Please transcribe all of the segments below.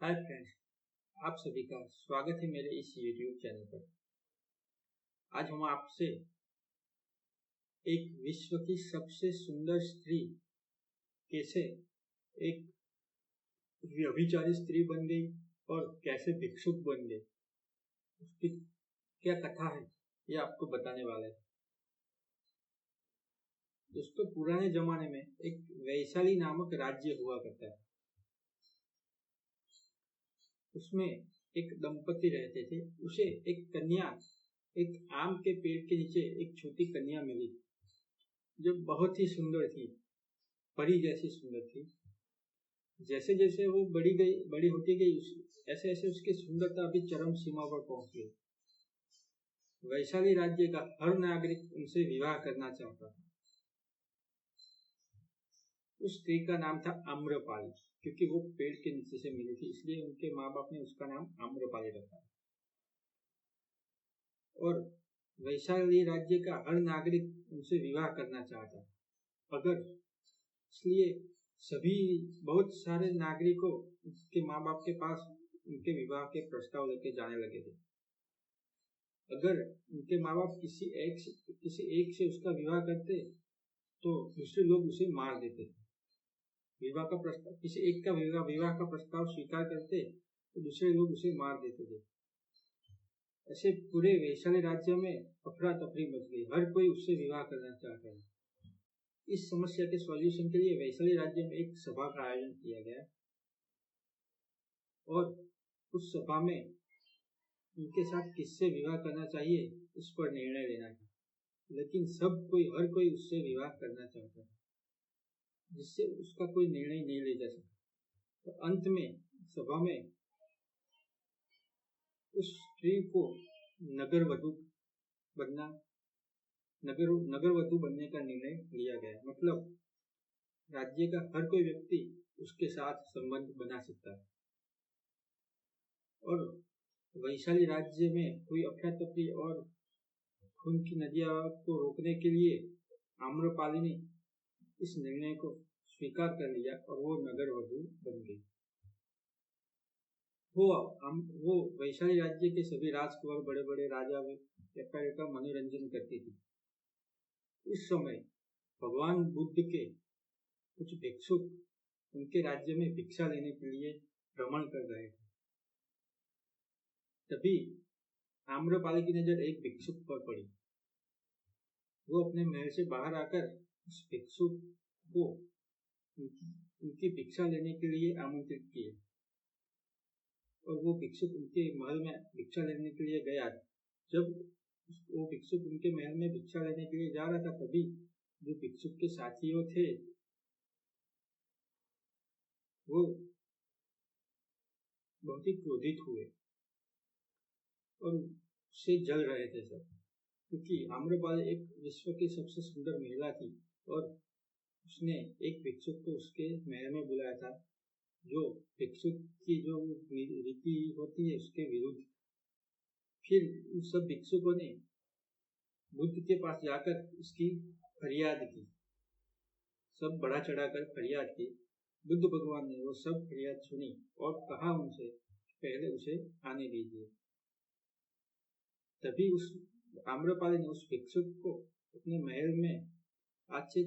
Hi friends, आप सभी का स्वागत है मेरे इस YouTube चैनल पर। आज हम आपसे एक विश्व की सबसे सुंदर स्त्री कैसे एक व्यभिचारी स्त्री बन गई और कैसे भिक्षुक बन गई, उसकी क्या कथा है ये आपको बताने वाला है। दोस्तों, पुराने जमाने में एक वैशाली नामक राज्य हुआ करता है। उसमें एक दंपति रहते थे। उसे एक कन्या, एक आम के पेड़ के नीचे एक छोटी कन्या मिली जो बहुत ही सुंदर थी, परी जैसी सुंदर थी। जैसे जैसे वो बड़ी होती गई, ऐसे ऐसे उसकी सुंदरता भी चरम सीमा पर पहुंच गई। वैशाली राज्य का हर नागरिक उनसे विवाह करना चाहता था। उस स्त्री का नाम था आम्रपाली। क्योंकि वो पेड़ के नीचे से मिली थी, इसलिए उनके माँ बाप ने उसका नाम आम्रपाली रखा। और वैशाली राज्य का हर नागरिक उनसे विवाह करना चाहता था। अगर इसलिए बहुत सारे नागरिकों उसके माँ बाप के पास उनके विवाह के प्रस्ताव लेके जाने लगे थे। अगर उनके माँ बाप किसी एक से उसका विवाह करते तो दूसरे लोग उसे मार देते। विवाह का प्रस्ताव किसी एक का विवाह का प्रस्ताव स्वीकार करते तो दूसरे लोग उसे मार देते थे। ऐसे पूरे वैशाली राज्य में अफरा तफरी मच गई। हर कोई उससे विवाह करना चाहता है। इस समस्या के सॉल्यूशन के लिए वैशाली राज्य में एक सभा का आयोजन किया गया और उस सभा में उनके साथ किससे विवाह करना चाहिए इस पर निर्णय लेना था। लेकिन हर कोई उससे विवाह करना चाहता था, जिससे उसका कोई निर्णय नहीं ले जा सका। तो अंत में सभा में उस स्त्री को नगर वधु बनने का निर्णय लिया गया। मतलब राज्य का हर कोई व्यक्ति उसके साथ संबंध बना सकता है। और वैशाली राज्य में कोई अफरा तफरी और खून की नदियां को रोकने के लिए आम्रपाली ने इस निर्णय को स्वीकार कर लिया और वो नगर वधु बन गई। वो वैशाली राज्य के सभी राजकुमार, बड़े बड़े राजा व्यापारियों का मनोरंजन करती थी। उस समय भगवान बुद्ध के कुछ भिक्षुक उनके राज्य में भिक्षा लेने के लिए भ्रमण कर रहे थे। तभी आम्रपाली की नजर एक भिक्षुक पर पड़ी। वो अपने महल से बाहर आकर उस भिक्षुक को उनकी भिक्षा लेने के लिए आमंत्रित किए और वो भिक्षुक उनके महल में भिक्षा लेने के लिए गया। जब वो भिक्षुक उनके महल में भिक्षा लेने के लिए जा रहा था, तभी जो भिक्षुक के साथियों थे वो बहुत ही क्रोधित हुए और उससे जल रहे थे सब। क्योंकि आम्रपाली एक विश्व की सबसे सुंदर महिला थी और उसने एक भिक्षुक को उसके महल में बुलाया था, जो भिक्षुक की जो रीति होती है उसके विरुद्ध। फिर उस सब भिक्षुकों ने बुद्ध के पास जाकर उसकी फरियाद की, सब बढ़ा चढ़ाकर फरियाद की। बुद्ध भगवान ने वो सब फरियाद सुनी और कहा उनसे पहले उसे आने दीजिए। तभी उस आम्रपाली ने उस भिक्षुक को अपने महल में, आज से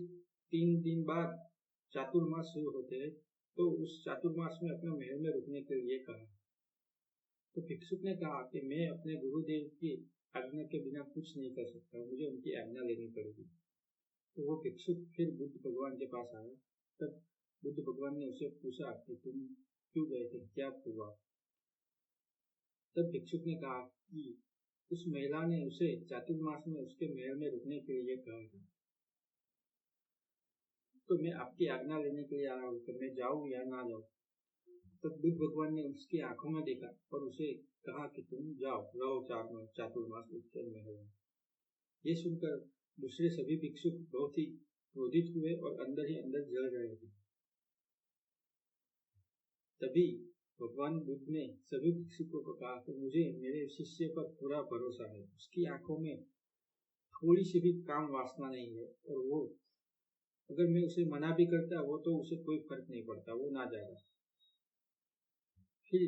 3 दिन बाद चातुर्मास शुरू होते हैं, तो उस चातुर्मास में अपने महल में रुकने के लिए कहा। तो भिक्षुक ने कहा कि मैं अपने गुरुदेव की आज्ञा के बिना कुछ नहीं कर सकता, मुझे उनकी आज्ञा लेनी पड़ेगी। तो वो भिक्षुक फिर बुद्ध भगवान के पास आया। तब बुद्ध भगवान ने उसे पूछा कि तुम क्यों गए थे, क्या हुआ। तब भिक्षुक ने कहा कि उस महिला ने उसे चातुर्मास में उसके महल में रुकने के लिए कहा था, तो मैं आपकी आज्ञा लेने के लिए आया हूँ कि मैं जाऊँ या ना जाऊँ। तब बुद्ध भगवान ने उसकी आंखों में देखा और उसे कहा कि तुम जाओ, रहो चातुर्मास उसके महल में। ये सुनकर दूसरे सभी भिक्षुक बहुत ही क्रोधित हुए और अंदर ही अंदर जल रहे थे। तभी भगवान बुद्ध ने सभी भिक्षुकों को कहा कि मुझे मेरे शिष्य पर पूरा भरोसा है, उसकी आंखों में थोड़ी सी भी काम वासना नहीं है, और वो अगर मैं उसे मना भी करता वो तो उसे कोई फर्क नहीं पड़ता, वो ना जाएगा। फिर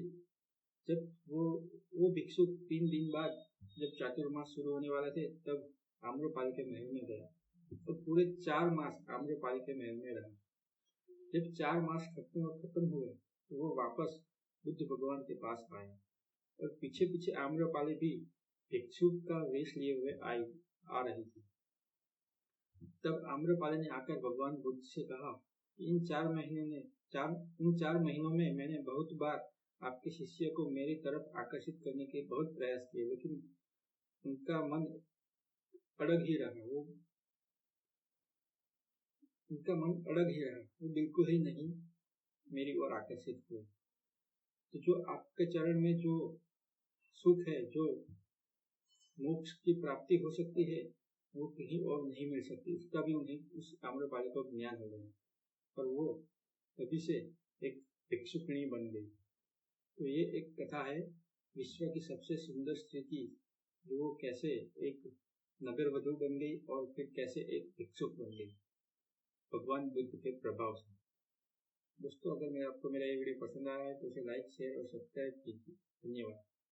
जब वो भिक्षु 3 दिन बाद जब चातुर्मास शुरू होने वाले थे तब आम्रपाली के महल में गया, तो पूरे 4 मास आम्रपाली के महल में रहा। जब 4 मास खत्म हुए तो वो वापस बुद्ध भगवान के पास आया और पीछे पीछे आम्रपाली भी भिक्षु का वेश लिए हुए आ रही थी। तब आम्रपाली ने आकर भगवान बुद्ध से कहा, इन 4 महीनों में मैंने बहुत बार आपके शिष्य को मेरी तरफ आकर्षित करने के बहुत प्रयास किए, लेकिन उनका मन अड़ग ही रहा, वो बिल्कुल ही नहीं मेरी ओर आकर्षित हुए। तो जो आपके चरण में जो सुख है, जो मोक्ष की प्राप्ति हो सकती है, वो कहीं और नहीं मिल सकती। उसका भी उन्हें उस आम्रपाली को ज्ञान हो गया और वो तभी से एक भिक्षुकणी बन गई। तो ये एक कथा है विश्व की सबसे सुंदर स्त्री की, जो वो कैसे एक नगर वधू बन गई और फिर कैसे एक भिक्षुक बन गई भगवान बुद्ध के प्रभाव से। दोस्तों, अगर आपको मेरा ये वीडियो पसंद आया है तो उसे लाइक, शेयर और सब्सक्राइब कीजिए। धन्यवाद।